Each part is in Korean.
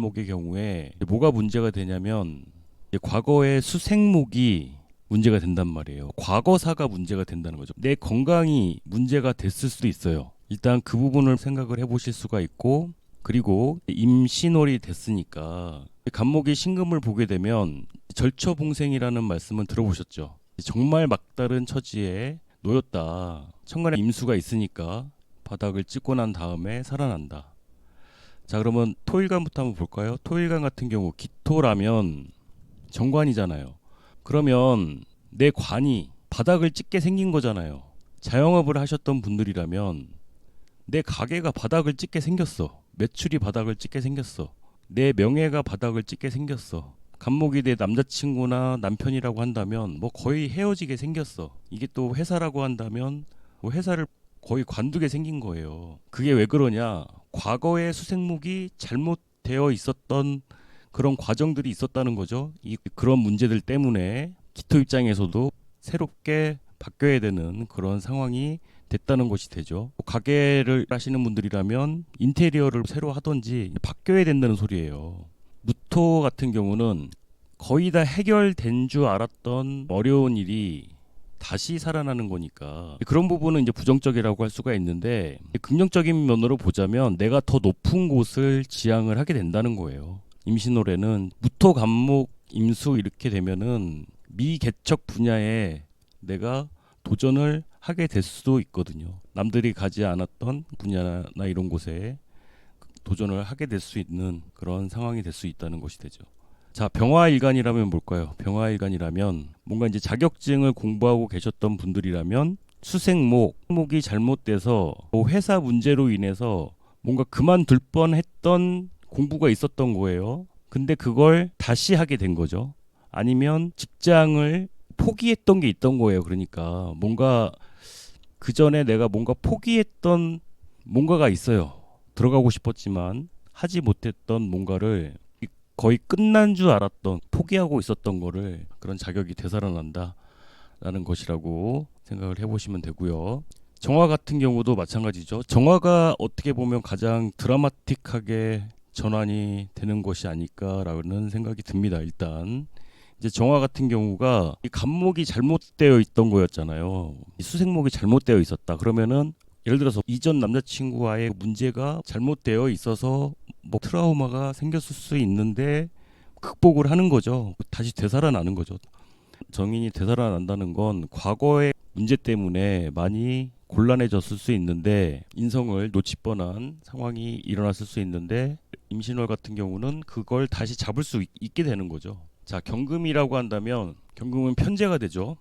감목의 경우에 뭐가 문제가 되냐면 이제 과거의 수생목이 문제가 된단 말이에요. 과거사가 문제가 된다는 거죠. 내 건강이 문제가 됐을 수도 있어요. 일단 그 부분을 생각을 해보실 수가 있고, 그리고 임신월이 됐으니까 간목이 신금을 보게 되면 절처봉생이라는 말씀은 들어보셨죠? 정말 막다른 처지에 놓였다. 천간에 임수가 있으니까 바닥을 찍고 난 다음에 살아난다. 자, 그러면 토일간부터 한번 볼까요? 토일간 같은 경우 기토라면 정관이잖아요. 그러면 내 관이 바닥을 찍게 생긴 거잖아요. 자영업을 하셨던 분들이라면 내 가게가 바닥을 찍게 생겼어. 매출이 바닥을 찍게 생겼어. 내 명예가 바닥을 찍게 생겼어. 간목이 내 남자친구나 남편이라고 한다면 뭐 거의 헤어지게 생겼어. 이게 또 회사라고 한다면 뭐 회사를 거의 관두게 생긴 거예요. 그게 왜 그러냐? 과거의 수생목이 잘못되어 있었던 그런 과정들이 있었다는 거죠. 그런 문제들 때문에 기토 입장에서도 새롭게 바뀌어야 되는 그런 상황이 됐다는 것이 되죠. 가게를 하시는 분들이라면 인테리어를 새로 하든지 바뀌어야 된다는 소리예요. 무토 같은 경우는 거의 다 해결된 줄 알았던 어려운 일이 다시 살아나는 거니까 그런 부분은 이제 부정적이라고 할 수가 있는데, 긍정적인 면으로 보자면 내가 더 높은 곳을 지향을 하게 된다는 거예요. 임신월에는 무토 간목 임수 이렇게 되면은 미개척 분야에 내가 도전을 하게 될 수도 있거든요. 남들이 가지 않았던 분야나 이런 곳에 도전을 하게 될 수 있는 그런 상황이 될 수 있다는 것이 되죠. 자, 병화일간이라면 뭘까요? 병화일간이라면 뭔가 이제 자격증을 공부하고 계셨던 분들이라면 수생목이 잘못돼서 회사 문제로 인해서 뭔가 그만둘 뻔했던 공부가 있었던 거예요. 근데 그걸 다시 하게 된 거죠. 아니면 직장을 포기했던 게 있던 거예요. 그러니까 뭔가 그 전에 내가 뭔가 포기했던 뭔가가 있어요. 들어가고 싶었지만 하지 못했던 뭔가를 거의 끝난 줄 알았던, 포기하고 있었던 거를 그런 자격이 되살아난다라는 것이라고 생각을 해보시면 되고요. 정화 같은 경우도 마찬가지죠. 정화가 어떻게 보면 가장 드라마틱하게 전환이 되는 것이 아닐까라는 생각이 듭니다. 일단 이제 정화 같은 경우가 이 간목이 잘못되어 있던 거였잖아요. 이 수생목이 잘못되어 있었다. 그러면은 예를 들어서 이전 남자친구와의 문제가 잘못되어 있어서 뭐 트라우마가 생겼을 수 있는데 극복을 하는 거죠. 다시 되살아나는 거죠. 정인이 되살아난다는 건 과거의 문제 때문에 많이 곤란해졌을 수 있는데, 인성을 놓칠 뻔한 상황이 일어났을 수 있는데, 임신월 같은 경우는 그걸 다시 잡을 수 있게 되는 거죠. 자, 경금이라고 한다면 경금은 편제가 되죠.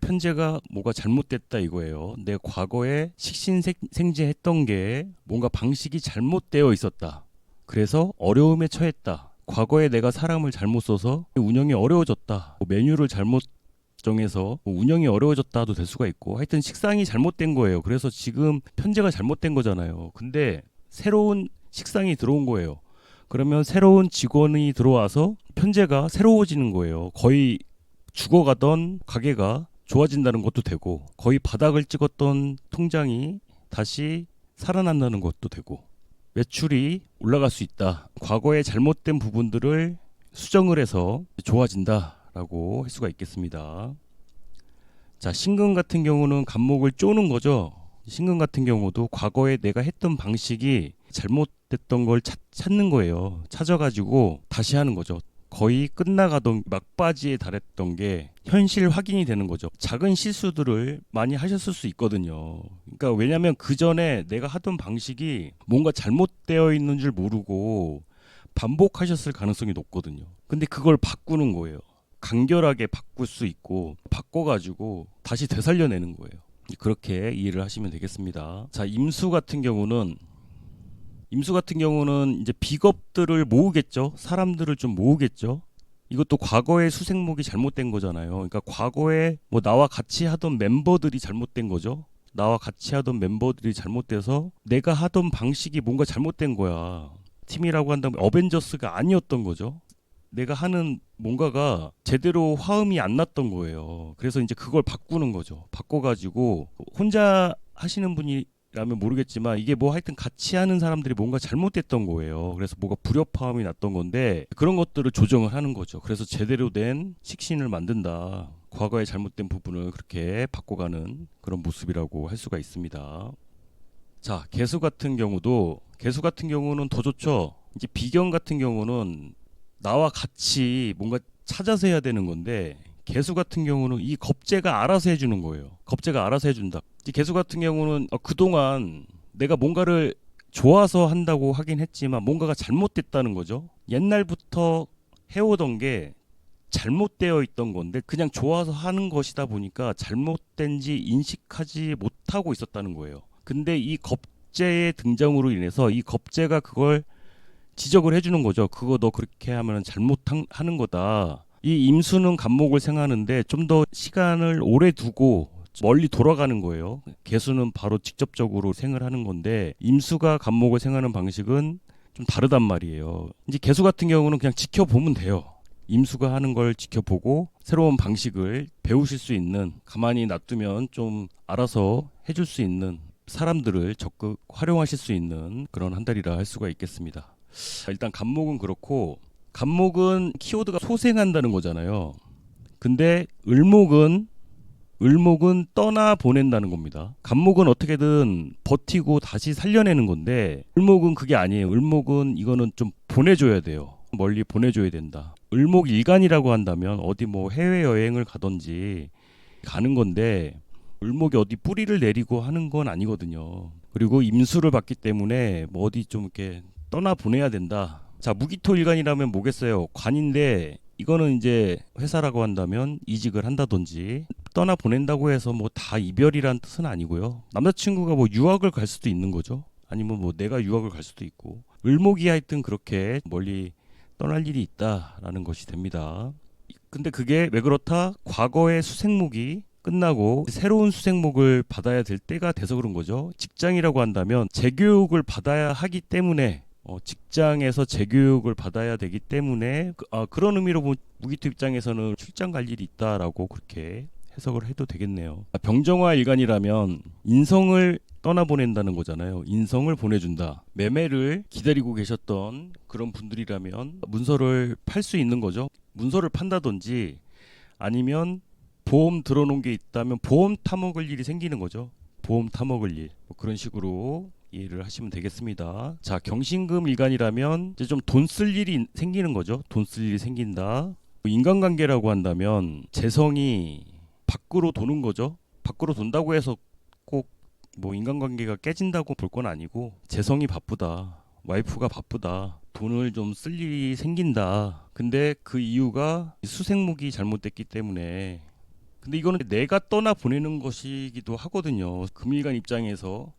편제가 뭐가 잘못됐다 이거예요. 내 과거에 식신생재했던 게 뭔가 방식이 잘못되어 있었다. 그래서 어려움에 처했다. 과거에 내가 사람을 잘못 써서 운영이 어려워졌다. 메뉴를 잘못 정해서 운영이 어려워졌다도 될 수가 있고, 하여튼 식상이 잘못된 거예요. 그래서 지금 편제가 잘못된 거잖아요. 근데 새로운 식상이 들어온 거예요. 그러면 새로운 직원이 들어와서 편제가 새로워지는 거예요. 거의 죽어가던 가게가 좋아진다는 것도 되고, 거의 바닥을 찍었던 통장이 다시 살아난다는 것도 되고, 매출이 올라갈 수 있다. 과거에 잘못된 부분들을 수정을 해서 좋아진다라고 할 수가 있겠습니다. 자, 신금 같은 경우는 간목을 쪼는 거죠. 신금 같은 경우도 과거에 내가 했던 방식이 잘못됐던 걸 찾는 거예요. 찾아가지고 다시 하는 거죠. 거의 끝나가던 막바지에 달했던 게 현실 확인이 되는 거죠. 작은 실수들을 많이 하셨을 수 있거든요. 그러니까 왜냐하면 그 전에 내가 하던 방식이 뭔가 잘못되어 있는 줄 모르고 반복하셨을 가능성이 높거든요. 근데 그걸 바꾸는 거예요. 간결하게 바꿀 수 있고 바꿔가지고 다시 되살려내는 거예요. 그렇게 이해를 하시면 되겠습니다. 자, 임수 같은 경우는 이제 비겁들을 모으겠죠. 사람들을 좀 모으겠죠. 이것도 과거의 수생목이 잘못된 거잖아요. 그러니까 과거에 뭐 나와 같이 하던 멤버들이 잘못된 거죠. 나와 같이 하던 멤버들이 잘못돼서 내가 하던 방식이 뭔가 잘못된 거야. 팀이라고 한다면 어벤져스가 아니었던 거죠. 내가 하는 뭔가가 제대로 화음이 안 났던 거예요. 그래서 이제 그걸 바꾸는 거죠. 바꿔가지고 혼자 하시는 분이 라면 모르겠지만 이게 뭐 하여튼 같이 하는 사람들이 뭔가 잘못됐던 거예요. 그래서 뭐가 불협화음이 났던 건데 그런 것들을 조정을 하는 거죠. 그래서 제대로 된 식신을 만든다. 과거의 잘못된 부분을 그렇게 바꿔가는 그런 모습이라고 할 수가 있습니다. 자, 개수 같은 경우는 더 좋죠. 이제 비경 같은 경우는 나와 같이 뭔가 찾아서 해야 되는 건데 개수 같은 경우는 이 겁재가 알아서 해주는 거예요. 겁재가 알아서 해준다. 이 개수 같은 경우는 그동안 내가 뭔가를 좋아서 한다고 하긴 했지만 뭔가가 잘못됐다는 거죠. 옛날부터 해오던 게 잘못되어 있던 건데 그냥 좋아서 하는 것이다 보니까 잘못된지 인식하지 못하고 있었다는 거예요. 근데 이 겁재의 등장으로 인해서 이 겁재가 그걸 지적을 해주는 거죠. 그거 너 그렇게 하면 잘못하는 거다. 이 임수는 간목을 생하는데 좀 더 시간을 오래 두고 멀리 돌아가는 거예요. 개수는 바로 직접적으로 생을 하는 건데 임수가 간목을 생하는 방식은 좀 다르단 말이에요. 이제 개수 같은 경우는 그냥 지켜보면 돼요. 임수가 하는 걸 지켜보고 새로운 방식을 배우실 수 있는, 가만히 놔두면 좀 알아서 해줄 수 있는 사람들을 적극 활용하실 수 있는 그런 한 달이라 할 수가 있겠습니다. 일단 간목은 그렇고, 간목은 키워드가 소생한다는 거잖아요. 근데 을목은 떠나 보낸다는 겁니다. 간목은 어떻게든 버티고 다시 살려내는 건데 을목은 그게 아니에요. 을목은 이거는 좀 보내줘야 돼요. 멀리 보내줘야 된다. 을목일간이라고 한다면 어디 뭐 해외여행을 가든지 가는 건데 을목이 어디 뿌리를 내리고 하는 건 아니거든요. 그리고 임수를 받기 때문에 뭐 어디 좀 이렇게 떠나 보내야 된다. 자, 무기토일간이라면 뭐겠어요? 관인데 이거는 이제 회사라고 한다면 이직을 한다든지 떠나 보낸다고 해서 뭐 다 이별이란 뜻은 아니고요. 남자친구가 뭐 유학을 갈 수도 있는 거죠. 아니면 뭐 내가 유학을 갈 수도 있고. 을목이 하여튼 그렇게 멀리 떠날 일이 있다라는 것이 됩니다. 근데 그게 왜 그렇다? 과거의 수생목이 끝나고 새로운 수생목을 받아야 될 때가 돼서 그런 거죠. 직장이라고 한다면 재교육을 받아야 하기 때문에 직장에서 재교육을 받아야 되기 때문에 그런 의미로 무기토 입장에서는 출장 갈 일이 있다라고 그렇게 해석을 해도 되겠네요. 병정화 일간이라면 인성을 떠나보낸다는 거잖아요. 인성을 보내준다. 매매를 기다리고 계셨던 그런 분들이라면 문서를 팔 수 있는 거죠. 문서를 판다든지 아니면 보험 들어놓은 게 있다면 보험 타먹을 일이 생기는 거죠. 보험 타먹을 일. 뭐 그런 식으로 이해를 하시면 되겠습니다. 자, 경신금 일간이라면 이제 좀 돈 쓸 일이 생기는 거죠. 돈 쓸 일이 생긴다. 인간관계라고 한다면 재성이 밖으로 도는 거죠. 밖으로 돈다고 해서 꼭 뭐 인간관계가 깨진다고 볼 건 아니고 재성이 바쁘다. 와이프가 바쁘다. 돈을 좀 쓸 일이 생긴다. 근데 그 이유가 수생목이 잘못됐기 때문에. 근데 이거는 내가 떠나 보내는 것이기도 하거든요. 금일간 입장에서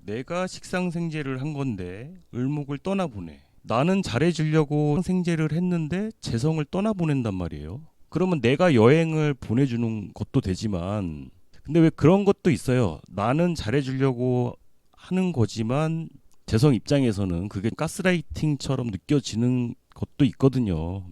내가 식상생재를 한 건데 을목을 떠나보내. 나는 잘해주려고 생재를 했는데 재성을 떠나보낸단 말이에요. 그러면 내가 여행을 보내주는 것도 되지만 근데 왜 그런 것도 있어요. 나는 잘해주려고 하는 거지만 재성 입장에서는 그게 가스라이팅처럼 느껴지는 것도 있거든요.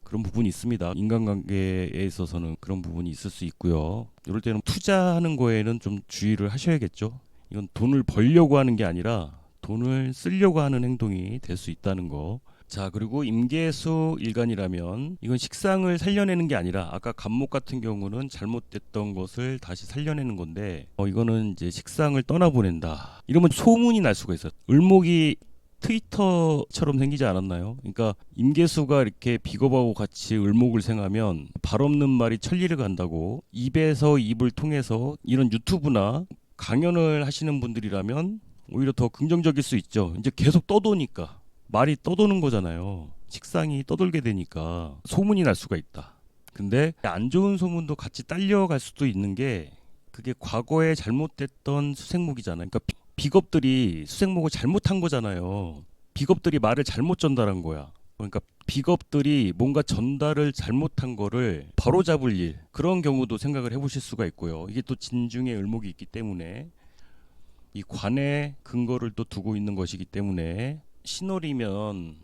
그런 부분이 있습니다. 인간관계에 있어서는 그런 부분이 있을 수 있고요. 이럴 때는 투자하는 거에는 좀 주의를 하셔야겠죠. 이건 돈을 벌려고 하는 게 아니라 돈을 쓰려고 하는 행동이 될 수 있다는 거. 자, 그리고 임계수 일간이라면 이건 식상을 살려내는 게 아니라 아까 간목 같은 경우는 잘못됐던 것을 다시 살려내는 건데 이거는 이제 식상을 떠나보낸다. 이러면 소문이 날 수가 있어요. 을목이 트위터처럼 생기지 않았나요? 그러니까 임계수가 이렇게 비겁하고 같이 을목을 생하면 발 없는 말이 천리를 간다고 입에서 입을 통해서 이런 유튜브나 강연을 하시는 분들이라면 오히려 더 긍정적일 수 있죠. 이제 계속 떠도니까 말이 떠도는 거잖아요. 식상이 떠돌게 되니까 소문이 날 수가 있다. 근데 안 좋은 소문도 같이 딸려갈 수도 있는 게 그게 과거에 잘못됐던 수생목이잖아요. 그러니까 비겁들이 수생목을 잘못한 거잖아요. 비겁들이 말을 잘못 전달한 거야. 그러니까 비겁들이 뭔가 전달을 잘못한 거를 바로잡을 일, 그런 경우도 생각을 해보실 수가 있고요. 이게 또 진중에 을목이 있기 때문에 이 관에 근거를 또 두고 있는 것이기 때문에 신월이면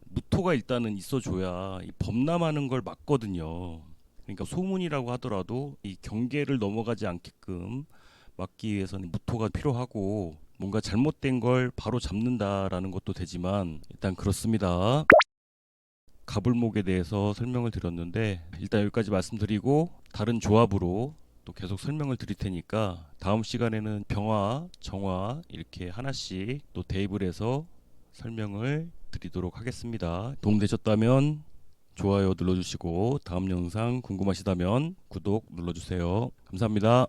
무토가 일단은 있어줘야 이 범람하는 걸 막거든요. 그러니까 소문이라고 하더라도 이 경계를 넘어가지 않게끔 막기 위해서는 무토가 필요하고 뭔가 잘못된 걸 바로 잡는다라는 것도 되지만 일단 그렇습니다. 가불목에 대해서 설명을 드렸는데 일단 여기까지 말씀드리고 다른 조합으로 또 계속 설명을 드릴 테니까 다음 시간에는 병화, 정화 이렇게 하나씩 또 대입을 해서 설명을 드리도록 하겠습니다. 도움되셨다면 좋아요 눌러주시고 다음 영상 궁금하시다면 구독 눌러주세요. 감사합니다.